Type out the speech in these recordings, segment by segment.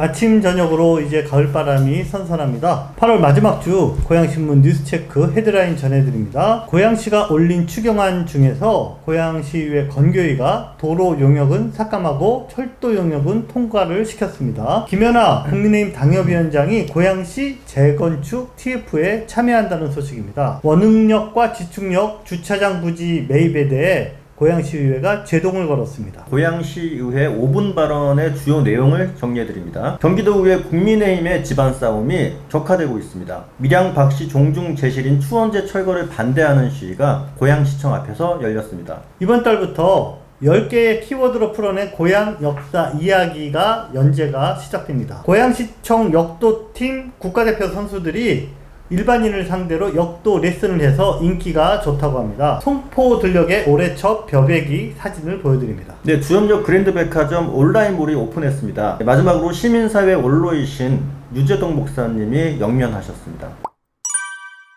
아침 저녁으로 이제 가을바람이 선선합니다. 8월 마지막 주 고양신문 뉴스체크 헤드라인 전해드립니다. 고양시가 올린 추경안 중에서 고양시의회 건교위가 도로 용역은 삭감하고 철도 용역은 통과를 시켰습니다. 김연아 국민의힘 당협위원장이 고양시 재건축 TF에 참여한다는 소식입니다. 원흥역과 지축역 주차장 부지 매입에 대해 고양시의회가 제동을 걸었습니다. 고양시의회 5분 발언의 주요 내용을 정리해드립니다. 경기도의회 국민의힘의 집안 싸움이 격화되고 있습니다. 밀양 박씨 종중 제실인 추원제 철거를 반대하는 시위가 고양시청 앞에서 열렸습니다. 이번 달부터 10개의 키워드로 풀어낸 고양 역사 이야기가 연재가 시작됩니다. 고양시청 역도팀 국가대표 선수들이 일반인을 상대로 역도 레슨을 해서 인기가 좋다고 합니다. 송포 들녘의 올해 첫 벼베기 사진을 보여드립니다. 네, 주염역 그랜드백화점 온라인몰이 오픈했습니다. 마지막으로 시민사회 원로이신 유재동 목사님이 영면하셨습니다.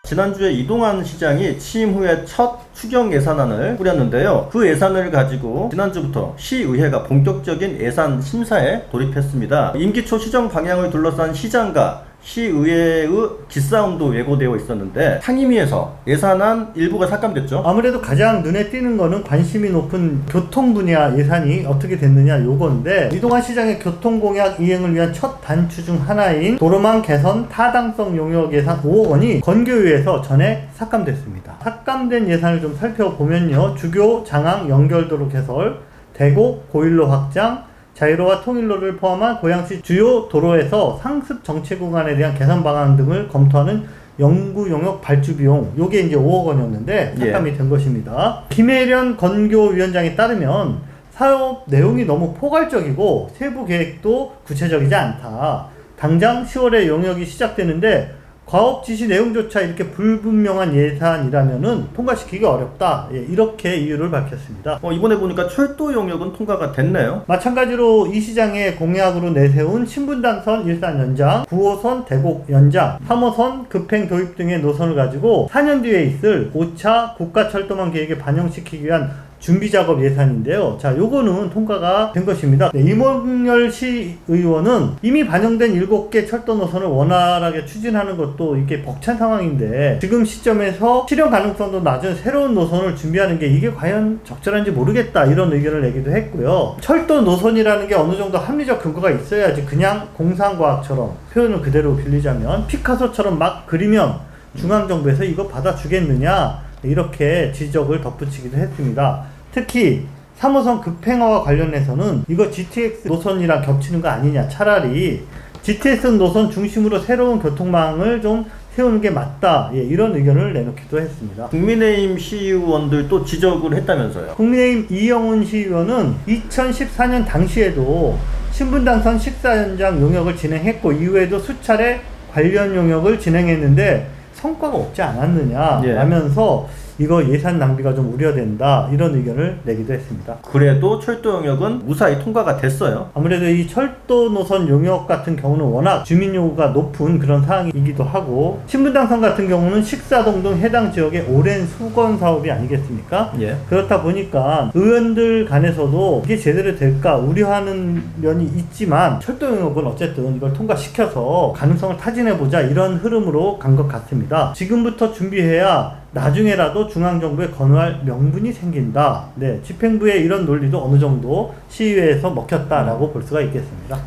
지난주에 이동환 시장이 취임 후에 첫 추경 예산안을 꾸렸는데요. 그 예산을 가지고 지난주부터 시의회가 본격적인 예산 심사에 돌입했습니다. 임기 초 시정 방향을 둘러싼 시장과 시의회의 기싸움도 예고되어 있었는데 상임위에서 예산안 일부가 삭감됐죠. 아무래도 가장 눈에 띄는 거는 관심이 높은 교통 분야 예산이 어떻게 됐느냐 요건데, 이동환 시장의 교통공약 이행을 위한 첫 단추 중 하나인 도로망 개선 타당성 용역 예산 5억 원이 건교위에서 전액 삭감됐습니다. 삭감된 예산을 좀 살펴보면요, 주교 장항 연결도로 개설, 대곡 고일로 확장, 자유로와 통일로를 포함한 고양시 주요 도로에서 상습 정체 구간에 대한 개선 방안 등을 검토하는 연구 용역 발주 비용, 요게 이제 5억 원이었는데 삭감이 된 것입니다. 김혜련 건교위원장에 따르면 사업 내용이 너무 포괄적이고 세부 계획도 구체적이지 않다. 당장 10월에 용역이 시작되는데 과업 지시 내용조차 이렇게 불분명한 예산이라면은 통과시키기 어렵다. 이렇게 이유를 밝혔습니다. 이번에 보니까 철도 용역은 통과가 됐네요. 마찬가지로 이 시장의 공약으로 내세운 신분당선 일산 연장, 9호선 대곡 연장, 3호선 급행 도입 등의 노선을 가지고 4년 뒤에 있을 5차 국가철도망 계획에 반영시키기 위한 준비작업 예산인데요. 자, 요거는 통과가 된 것입니다. 네, 이몽열 시의원은 이미 반영된 7개 철도 노선을 원활하게 추진하는 것도 이게 벅찬 상황인데 지금 시점에서 실현 가능성도 낮은 새로운 노선을 준비하는 게 이게 과연 적절한지 모르겠다, 이런 의견을 내기도 했고요. 철도 노선이라는 게 어느 정도 합리적 근거가 있어야지 그냥 공상과학처럼, 표현을 그대로 빌리자면 피카소처럼 막 그리면 중앙정부에서 이거 받아주겠느냐, 이렇게 지적을 덧붙이기도 했습니다. 특히 3호선 급행화와 관련해서는 이거 GTX 노선이랑 겹치는 거 아니냐, 차라리 GTX 노선 중심으로 새로운 교통망을 좀 세우는 게 맞다, 이런 의견을 내놓기도 했습니다. 국민의힘 시의원들도 지적을 했다면서요. 국민의힘 이영훈 시의원은 2014년 당시에도 신분당선 식사 현장 용역을 진행했고 이후에도 수차례 관련 용역을 진행했는데 성과가 없지 않았느냐 라면서 이거 예산 낭비가 좀 우려된다, 이런 의견을 내기도 했습니다. 그래도 철도 용역은 무사히 통과가 됐어요. 아무래도 이 철도 노선 용역 같은 경우는 워낙 주민 요구가 높은 그런 사항이기도 하고, 신분당선 같은 경우는 식사동 등 해당 지역의 오랜 수건 사업이 아니겠습니까? 그렇다 보니까 의원들 간에서도 이게 제대로 될까 우려하는 면이 있지만 철도 용역은 어쨌든 이걸 통과시켜서 가능성을 타진해보자, 이런 흐름으로 간 것 같습니다. 지금부터 준비해야 나중에라도 중앙정부에 건의할 명분이 생긴다. 네, 집행부의 이런 논리도 어느 정도 시의회에서 먹혔다라고 볼 수가 있겠습니다.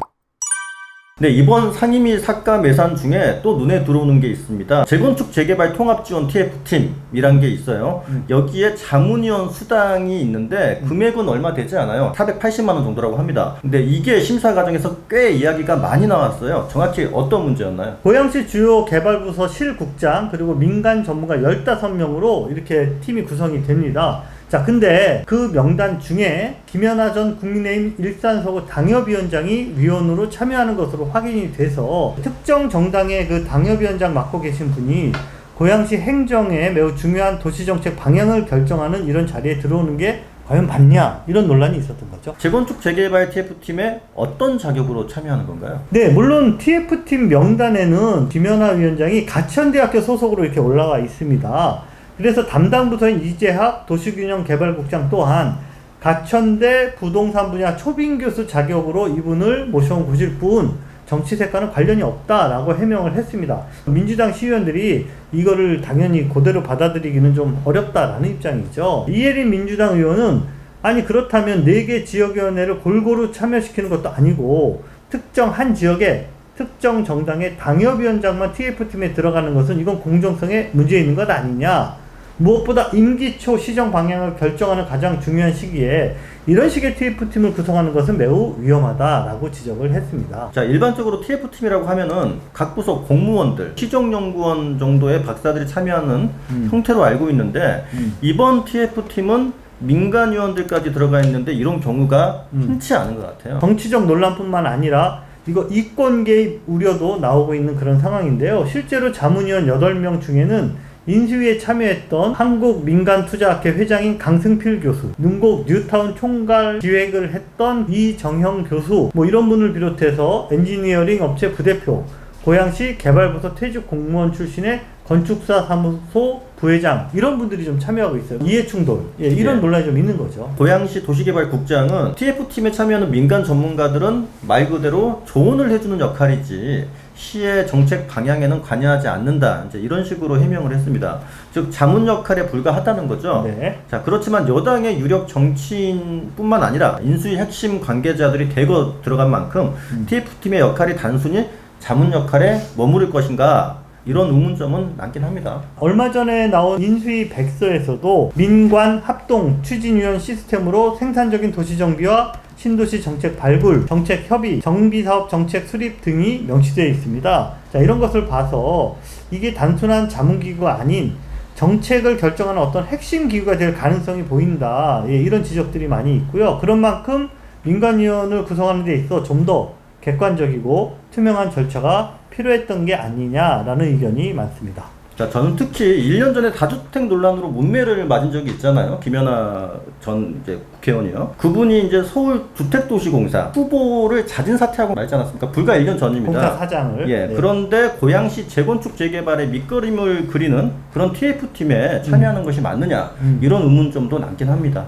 네, 이번 상임위 삭감 예산 중에 또 눈에 들어오는 게 있습니다. 재건축 재개발 통합지원 TF팀이란 게 있어요. 여기에 자문위원 수당이 있는데 금액은 얼마 되지 않아요. 480만 원 정도라고 합니다. 근데 이게 심사 과정에서 꽤 이야기가 많이 나왔어요. 정확히 어떤 문제였나요? 고양시 주요 개발부서 실국장 그리고 민간 전문가 15명으로 이렇게 팀이 구성이 됩니다. 자, 근데 그 명단 중에 김연아 전 국민의힘 일산서구 당협위원장이 위원으로 참여하는 것으로 확인이 돼서 특정 정당의 그 당협위원장 맡고 계신 분이 고양시 행정에 매우 중요한 도시정책 방향을 결정하는 이런 자리에 들어오는 게 과연 맞냐, 이런 논란이 있었던 거죠. 재건축 재개발 TF팀에 어떤 자격으로 참여하는 건가요? 네, 물론 TF팀 명단에는 김연아 위원장이 가천대학교 소속으로 이렇게 올라와 있습니다. 그래서 담당 부서인 이재학 도시균형개발국장 또한 가천대 부동산 분야 초빙 교수 자격으로 이분을 모셔온 것일 뿐 정치색과는 관련이 없다라고 해명을 했습니다. 민주당 시의원들이 이거를 당연히 그대로 받아들이기는 좀 어렵다라는 입장이죠. 이혜린 민주당 의원은 아니 그렇다면 4개 지역위원회를 골고루 참여시키는 것도 아니고 특정 한 지역에 특정 정당의 당협위원장만 TF팀에 들어가는 것은 이건 공정성에 문제 있는 것 아니냐. 무엇보다 임기 초 시정 방향을 결정하는 가장 중요한 시기에 이런 식의 TF팀을 구성하는 것은 매우 위험하다라고 지적을 했습니다. 자, 일반적으로 TF팀이라고 하면은 각 부서 공무원들, 시정연구원 정도의 박사들이 참여하는 형태로 알고 있는데 이번 TF팀은 민간위원들까지 들어가 있는데 이런 경우가 흔치 않은 것 같아요. 정치적 논란뿐만 아니라 이거 이권 개입 우려도 나오고 있는 그런 상황인데요. 실제로 자문위원 8명 중에는 인수위에 참여했던 한국민간투자학회 회장인 강승필 교수, 능곡 뉴타운 총괄 기획을 했던 이정형 교수, 뭐 이런 분을 비롯해서 엔지니어링 업체 부대표, 고양시 개발부서 퇴직 공무원 출신의 건축사 사무소 부회장, 이런 분들이 좀 참여하고 있어요. 이해충돌, 이런 논란이 좀 있는 거죠. 고양시 도시개발국장은 TF팀에 참여하는 민간 전문가들은 말 그대로 조언을 해주는 역할이지 시의 정책 방향에는 관여하지 않는다, 이제 이런 식으로 해명을 했습니다. 즉 자문 역할에 불과하다는 거죠. 네. 자, 그렇지만 여당의 유력 정치인뿐만 아니라 인수위 핵심 관계자들이 대거 들어간 만큼 TF팀의 역할이 단순히 자문 역할에 머무를 것인가, 이런 의문점은 남긴 합니다. 얼마 전에 나온 인수위 백서에서도 민관 합동 추진위원 시스템으로 생산적인 도시정비와 신도시 정책 발굴, 정책 협의, 정비사업 정책 수립 등이 명시되어 있습니다. 자, 이런 것을 봐서 이게 단순한 자문기구가 아닌 정책을 결정하는 어떤 핵심 기구가 될 가능성이 보인다. 이런 지적들이 많이 있고요. 그런 만큼 민간위원을 구성하는 데 있어 좀 더 객관적이고 투명한 절차가 필요했던 게 아니냐라는 의견이 많습니다. 자, 저는 특히 1년 전에 다주택 논란으로 문매를 맞은 적이 있잖아요. 김연아 전 이제 국회의원이요. 그분이 이제 서울 주택도시공사 후보를 자진 사퇴하고 말지 않았습니까? 불과 1년 전입니다. 공사 사장을. 예. 네. 그런데 고양시 재건축 재개발의 밑그림을 그리는 그런 TF팀에 참여하는 것이 맞느냐, 이런 의문점도 남긴 합니다.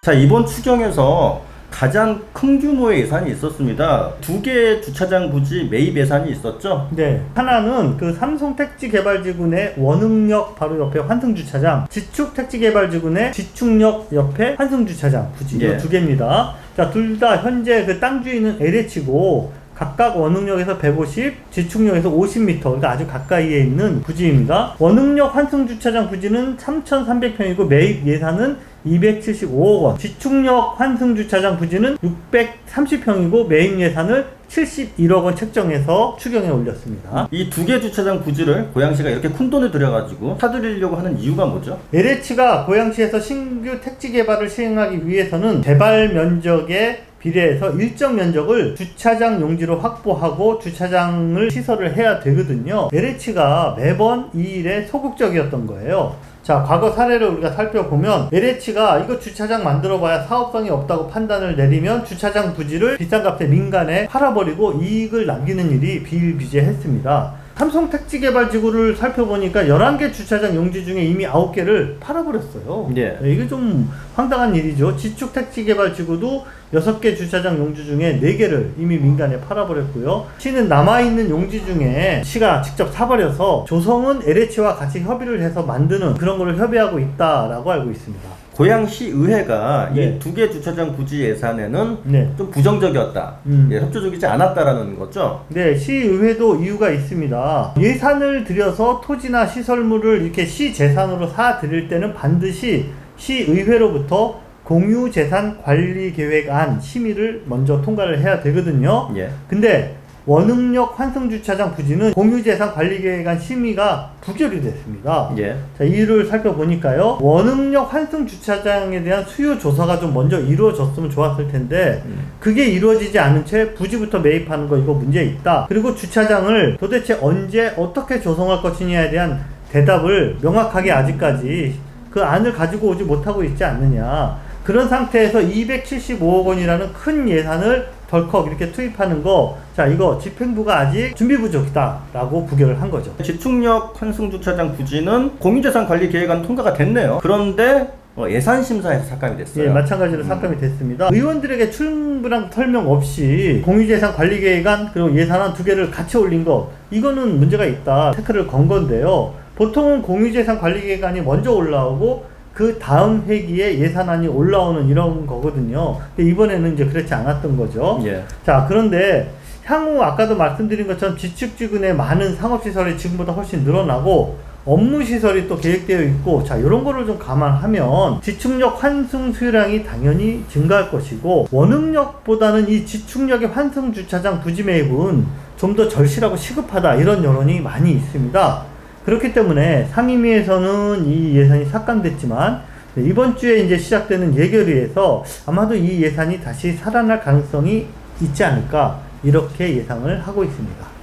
자, 이번 추경에서 가장 큰 규모의 예산이 있었습니다. 2개의 주차장 부지 매입 예산이 있었죠? 네. 하나는 그 삼성 택지개발지구 내 원흥역 바로 옆에 환승주차장, 지축 택지개발지구 내 지축역 옆에 환승주차장 부지, 예. 이 2개입니다. 자, 둘 다 현재 그 땅 주인은 LH고 각각 원흥역에서 150, 지축역에서 50m, 그러니까 아주 가까이에 있는 부지입니다. 원흥역 환승주차장 부지는 3,300평이고 매입 예산은 275억 원, 지축역 환승주차장 부지는 630평이고 매입 예산을 71억 원 책정해서 추경에 올렸습니다. 이 2개 주차장 부지를 고양시가 이렇게 큰 돈을 들여가지고 사들이려고 하는 이유가 뭐죠? LH가 고양시에서 신규 택지 개발을 시행하기 위해서는 개발 면적에 비례해서 일정 면적을 주차장 용지로 확보하고 주차장을 시설을 해야 되거든요. LH가 매번 이 일에 소극적이었던 거예요. 자, 과거 사례를 우리가 살펴보면 LH가 이거 주차장 만들어봐야 사업성이 없다고 판단을 내리면 주차장 부지를 비싼 값에 민간에 팔아버리고 이익을 남기는 일이 비일비재했습니다. 삼성 택지개발지구를 살펴보니까 11개 주차장 용지 중에 이미 9개를 팔아버렸어요. 예. 이게 좀 황당한 일이죠. 지축 택지개발지구도 6개 주차장 용지 중에 4개를 이미 민간에 팔아버렸고요. 시는 남아있는 용지 중에 시가 직접 사버려서 조성은 LH와 같이 협의를 해서 만드는 그런 거를 협의하고 있다라고 알고 있습니다. 고양시 의회가 네. 이 2개 주차장 부지 예산에는 네. 좀 부정적이었다, 예, 협조적이지 않았다라는 거죠. 네, 시의회도 이유가 있습니다. 예산을 들여서 토지나 시설물을 이렇게 시재산으로 사들일 때는 반드시 시의회로부터 공유재산관리계획안 심의를 먼저 통과를 해야 되거든요. 예. 근데 원흥역 환승주차장 부지는 공유재산관리계획안 심의가 부결이 됐습니다. 예. 자, 이유를 살펴보니까요, 원흥역 환승주차장에 대한 수요 조사가 좀 먼저 이루어졌으면 좋았을 텐데 그게 이루어지지 않은 채 부지부터 매입하는 거 이거 문제 있다. 그리고 주차장을 도대체 언제 어떻게 조성할 것이냐에 대한 대답을 명확하게 아직까지 그 안을 가지고 오지 못하고 있지 않느냐. 그런 상태에서 275억 원이라는 큰 예산을 덜컥 이렇게 투입하는 거, 자, 이거 집행부가 아직 준비 부족이다 라고 부결을 한 거죠. 지축역 환승주차장 부지는 공유재산관리계획안 통과가 됐네요. 그런데 예산심사에서 삭감이 됐어요. 예, 마찬가지로 삭감이 됐습니다. 의원들에게 충분한 설명 없이 공유재산관리계획안 그리고 예산안 두 개를 같이 올린 거, 이거는 문제가 있다, 태클을 건 건데요. 보통은 공유재산관리계획안이 먼저 올라오고 그 다음 회기에 예산안이 올라오는 이런 거거든요. 근데 이번에는 이제 그렇지 않았던 거죠. 예. 자, 그런데 향후 아까도 말씀드린 것처럼 지축지근의 많은 상업시설이 지금보다 훨씬 늘어나고 업무시설이 또 계획되어 있고, 자, 이런 거를 좀 감안하면 지축력 환승 수요량이 당연히 증가할 것이고, 원흥역보다는 이 지축력의 환승 주차장 부지 매입은 좀 더 절실하고 시급하다, 이런 여론이 많이 있습니다. 그렇기 때문에 상임위에서는 이 예산이 삭감됐지만 이번 주에 이제 시작되는 예결위에서 아마도 이 예산이 다시 살아날 가능성이 있지 않을까, 이렇게 예상을 하고 있습니다.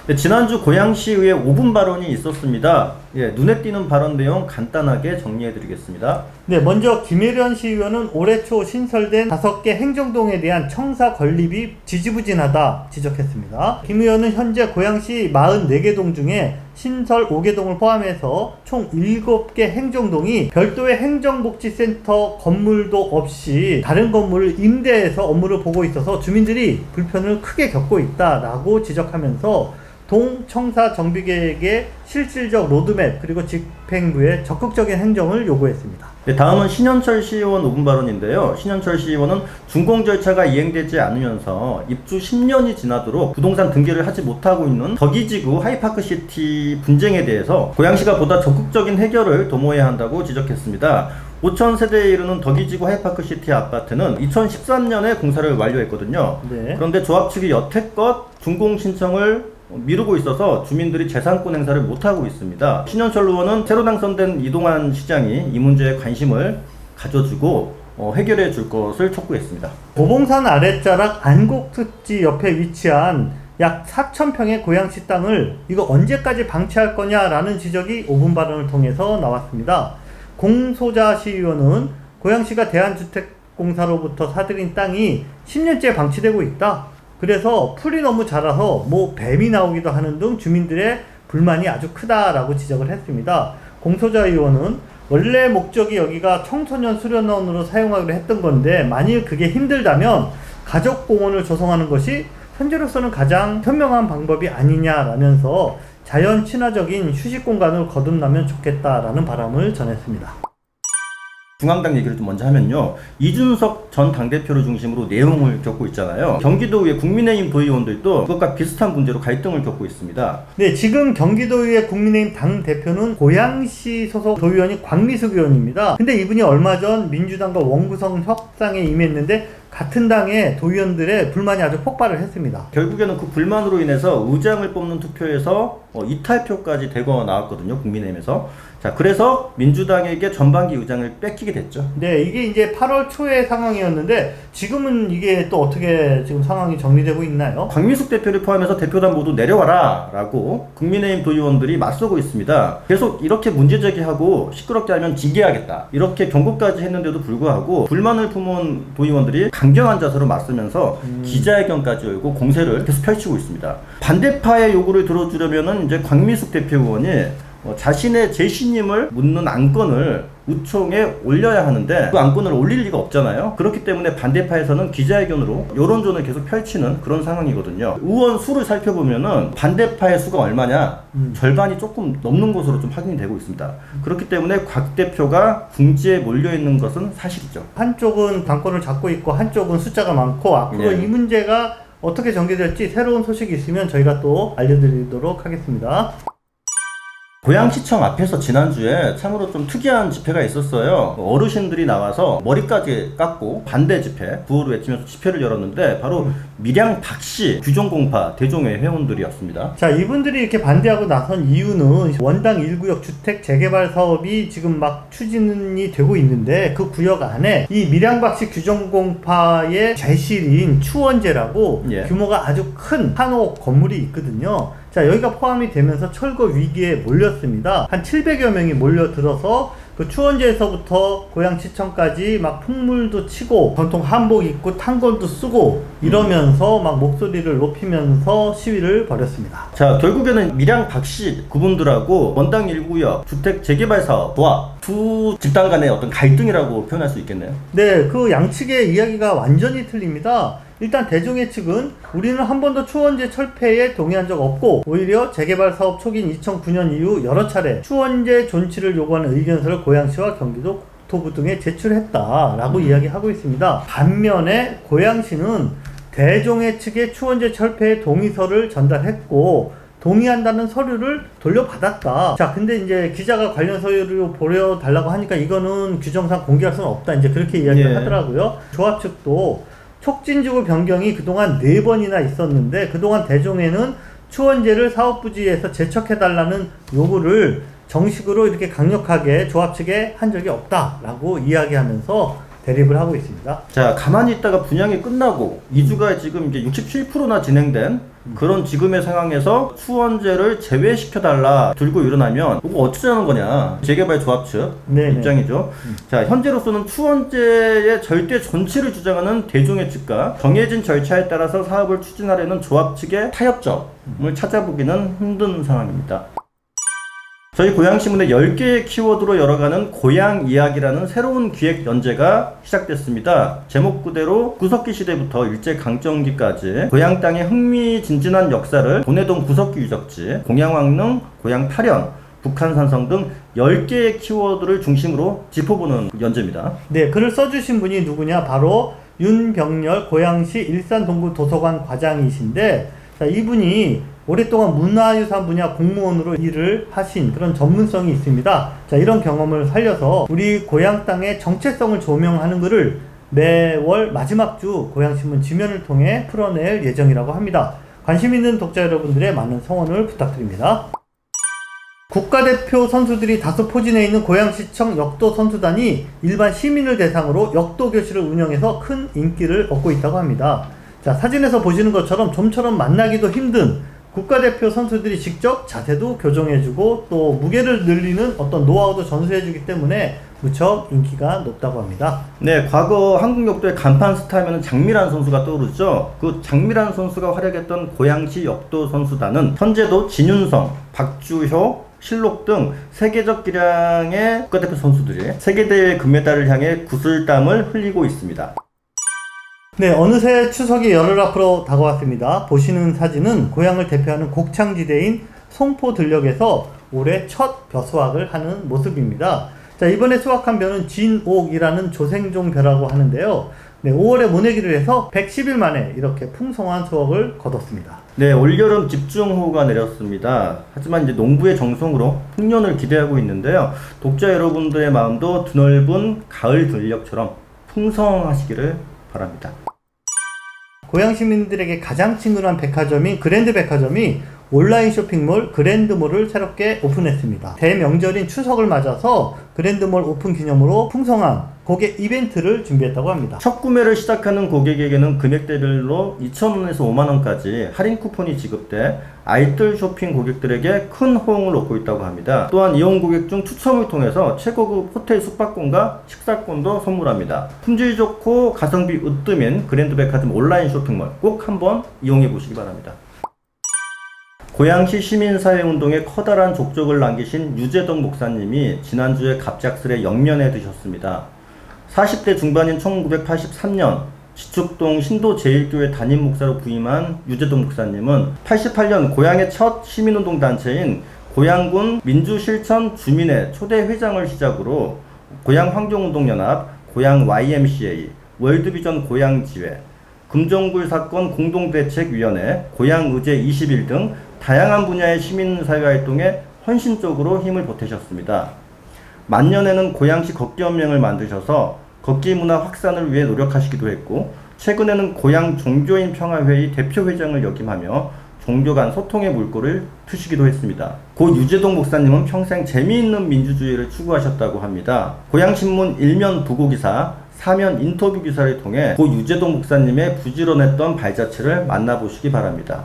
네, 지난주 고양시의회 5분 발언이 있었습니다. 예, 눈에 띄는 발언 내용 간단하게 정리해드리겠습니다. 네, 먼저 김혜련 시의원은 올해 초 신설된 5개 행정동에 대한 청사 건립이 지지부진하다 지적했습니다. 김 의원은 현재 고양시 44개 동 중에 신설 5개 동을 포함해서 총 7개 행정동이 별도의 행정복지센터 건물도 없이 다른 건물을 임대해서 업무를 보고 있어서 주민들이 불편을 크게 겪고 있다라고 지적하면서 동 청사 정비 계획의 실질적 로드맵 그리고 집행부의 적극적인 행정을 요구했습니다. 네, 다음은 신현철 시의원 5분 발언인데요. 신현철 시의원은 준공 절차가 이행되지 않으면서 입주 10년이 지나도록 부동산 등기를 하지 못하고 있는 덕이지구 하이파크시티 분쟁에 대해서 고양시가 보다 적극적인 해결을 도모해야 한다고 지적했습니다. 5,000세대에 이르는 덕이지구 하이파크시티 아파트는 2013년에 공사를 완료했거든요. 네. 그런데 조합 측이 여태껏 준공 신청을 미루고 있어서 주민들이 재산권 행사를 못하고 있습니다. 신현철 의원은 새로 당선된 이동환 시장이 이 문제에 관심을 가져주고 해결해 줄 것을 촉구했습니다. 고봉산 아랫자락 안곡특지 옆에 위치한 약 4,000평의 고양시 땅을 이거 언제까지 방치할 거냐라는 지적이 5분 발언을 통해서 나왔습니다. 공소자 시의원은 고양시가 대한주택공사로부터 사들인 땅이 10년째 방치되고 있다. 그래서 풀이 너무 자라서 뱀이 나오기도 하는 등 주민들의 불만이 아주 크다라고 지적을 했습니다. 공소자 의원은 원래 목적이 여기가 청소년 수련원으로 사용하기로 했던 건데 만일 그게 힘들다면 가족공원을 조성하는 것이 현재로서는 가장 현명한 방법이 아니냐라면서 자연 친화적인 휴식 공간을 거듭나면 좋겠다라는 바람을 전했습니다. 중앙당 얘기를 좀 먼저 하면요. 이준석 전 당대표를 중심으로 내용을 겪고 있잖아요. 경기도의회 국민의힘 도의원들도 그것과 비슷한 문제로 갈등을 겪고 있습니다. 네, 지금 경기도의회 국민의힘 당대표는 고양시 소속 도의원이 광미숙 의원입니다. 근데 이분이 얼마 전 민주당과 원구성 협상에 임했는데 같은 당의 도의원들의 불만이 아주 폭발을 했습니다. 결국에는 그 불만으로 인해서 의장을 뽑는 투표에서 이탈표까지 대거 나왔거든요. 국민의힘에서. 자, 그래서 민주당에게 전반기 의장을 뺏기게 됐죠. 네, 이게 이제 8월 초의 상황이었는데 지금은 이게 또 어떻게 지금 상황이 정리되고 있나요? 광미숙 대표를 포함해서 대표단 모두 내려와라 라고 국민의힘 도의원들이 맞서고 있습니다. 계속 이렇게 문제제기하고 시끄럽게 하면 징계하겠다 이렇게 경고까지 했는데도 불구하고 불만을 품은 도의원들이 강경한 자세로 맞서면서 기자회견까지 열고 공세를 계속 펼치고 있습니다. 반대파의 요구를 들어주려면 이제 광미숙 대표 의원이 자신의 재신임을 묻는 안건을 의총에 올려야 하는데 그 안건을 올릴 리가 없잖아요. 그렇기 때문에 반대파에서는 기자회견으로 여론전을 계속 펼치는 그런 상황이거든요. 의원 수를 살펴보면은 반대파의 수가 얼마냐? 절반이 조금 넘는 것으로 좀 확인이 되고 있습니다. 그렇기 때문에 곽 대표가 궁지에 몰려있는 것은 사실이죠. 한쪽은 당권을 잡고 있고 한쪽은 숫자가 많고 앞으로 네. 이 문제가 어떻게 전개될지 새로운 소식이 있으면 저희가 또 알려드리도록 하겠습니다. 고양시청 앞에서 지난주에 참으로 좀 특이한 집회가 있었어요. 어르신들이 나와서 머리까지 깎고 반대 집회, 구호를 외치면서 집회를 열었는데 바로 밀양 박씨 규정공파 대종회 회원들이었습니다. 자, 이분들이 이렇게 반대하고 나선 이유는 원당 1구역 주택 재개발 사업이 지금 막 추진이 되고 있는데 그 구역 안에 이 밀양박씨 규정공파의 제실인 추원제라고 예. 규모가 아주 큰 한옥 건물이 있거든요. 자, 여기가 포함이 되면서 철거 위기에 몰렸습니다. 한 700여 명이 몰려들어서 그 추원제에서부터 고양시청까지 막 풍물도 치고 전통 한복 입고 탄건도 쓰고 이러면서 막 목소리를 높이면서 시위를 벌였습니다. 자, 결국에는 밀양 박씨 그분들하고 원당 1구역 주택 재개발 사업과 두 집단 간의 어떤 갈등이라고 표현할 수 있겠네요. 네, 그 양측의 이야기가 완전히 틀립니다. 일단 대종의 측은 우리는 한 번도 추원제 철폐에 동의한 적 없고 오히려 재개발 사업 초기인 2009년 이후 여러 차례 추원제 존치를 요구하는 의견서를 고양시와 경기도 국토부 등에 제출했다라고 이야기하고 있습니다. 반면에 고양시는 대종의 측에 추원제 철폐의 동의서를 전달했고 동의한다는 서류를 돌려받았다. 자, 근데 이제 기자가 관련 서류를 보여달라고 하니까 이거는 규정상 공개할 수는 없다. 이제 그렇게 이야기를 예. 하더라고요. 조합 측도 촉진지구 변경이 그동안 4번이나 있었는데 그동안 대종에는 추원제를 사업부지에서 제척해달라는 요구를 정식으로 이렇게 강력하게 조합 측에 한 적이 없다라고 이야기하면서 대립을 하고 있습니다. 자, 가만히 있다가 분양이 끝나고 이주가 지금 이제 67%나 진행된 그런 지금의 상황에서 추원제를 제외시켜달라 들고 일어나면 이거 어쩌자는 거냐. 재개발 조합 측 네네. 입장이죠. 자, 현재로서는 추원제의 절대 존치를 주장하는 대종의 측과 정해진 절차에 따라서 사업을 추진하려는 조합 측의 타협점을 찾아보기는 힘든 상황입니다. 저희 고양신문의 10개의 키워드로 열어가는 고양 이야기라는 새로운 기획 연재가 시작됐습니다. 제목 그대로 구석기 시대부터 일제강점기까지 고양 땅의 흥미진진한 역사를 돈해동 구석기 유적지, 공양왕릉, 고양 파련, 북한 산성 등 10개의 키워드를 중심으로 짚어보는 연재입니다. 네, 글을 써주신 분이 누구냐? 바로 윤병렬 고양시 일산동구 도서관 과장이신데, 자, 이분이 오랫동안 문화유산 분야 공무원으로 일을 하신 그런 전문성이 있습니다. 자, 이런 경험을 살려서 우리 고향 땅의 정체성을 조명하는 글을 매월 마지막 주 고양신문 지면을 통해 풀어낼 예정이라고 합니다. 관심 있는 독자 여러분들의 많은 성원을 부탁드립니다. 국가대표 선수들이 다소 포진해 있는 고양시청 역도 선수단이 일반 시민을 대상으로 역도 교실을 운영해서 큰 인기를 얻고 있다고 합니다. 자, 사진에서 보시는 것처럼 좀처럼 만나기도 힘든 국가대표 선수들이 직접 자세도 교정해주고 또 무게를 늘리는 어떤 노하우도 전수해주기 때문에 무척 인기가 높다고 합니다. 네, 과거 한국 역도의 간판 스타 하면 장미란 선수가 떠오르죠. 그 장미란 선수가 활약했던 고양시 역도 선수단은 현재도 진윤성, 박주효, 실록 등 세계적 기량의 국가대표 선수들이 세계대회 금메달을 향해 구슬땀을 흘리고 있습니다. 네, 어느새 추석이 열흘 앞으로 다가왔습니다. 보시는 사진은 고향을 대표하는 곡창지대인 송포들녘에서 올해 첫 벼수확을 하는 모습입니다. 자, 이번에 수확한 벼는 진옥이라는 조생종 벼라고 하는데요. 네, 5월에 모내기를 해서 110일 만에 이렇게 풍성한 수확을 거뒀습니다. 네, 올여름 집중호우가 내렸습니다. 하지만 이제 농부의 정성으로 풍년을 기대하고 있는데요. 독자 여러분들의 마음도 드넓은 가을 들녘처럼 풍성하시기를 바랍니다. 고양 시민들에게 가장 친근한 백화점인 그랜드 백화점이 온라인 쇼핑몰 그랜드몰을 새롭게 오픈했습니다. 대명절인 추석을 맞아서 그랜드몰 오픈 기념으로 풍성한 고객 이벤트를 준비했다고 합니다. 첫 구매를 시작하는 고객에게는 금액대별로 2,000원에서 5만원까지 할인 쿠폰이 지급돼 알뜰 쇼핑 고객들에게 큰 호응을 얻고 있다고 합니다. 또한 이용 고객 중 추첨을 통해서 최고급 호텔 숙박권과 식사권도 선물합니다. 품질 좋고 가성비 으뜸인 그랜드 백화점 온라인 쇼핑몰 꼭 한번 이용해 보시기 바랍니다. 고양시 시민사회운동에 커다란 족적을 남기신 유재덕 목사님이 지난주에 갑작스레 영면에 드셨습니다. 40대 중반인 1983년 지축동 신도제일교회 담임 목사로 부임한 유재덕 목사님은 88년 고양의 첫 시민운동 단체인 고양군 민주실천 주민회 초대 회장을 시작으로 고양환경운동연합, 고양 YMCA, 월드비전 고양지회, 금정굴 사건 공동대책위원회, 고양의제 21 등 다양한 분야의 시민사회활동에 헌신적으로 힘을 보태셨습니다. 만년에는 고양시 걷기연맹을 만드셔서 걷기 문화 확산을 위해 노력하시기도 했고, 최근에는 고양 종교인 평화회의 대표회장을 역임하며 종교 간 소통의 물꼬를 트시기도 했습니다. 고 유재동 목사님은 평생 재미있는 민주주의를 추구하셨다고 합니다. 고양신문 일면 부고기사, 사면 인터뷰 기사를 통해 고 유재동 목사님의 부지런했던 발자취를 만나보시기 바랍니다.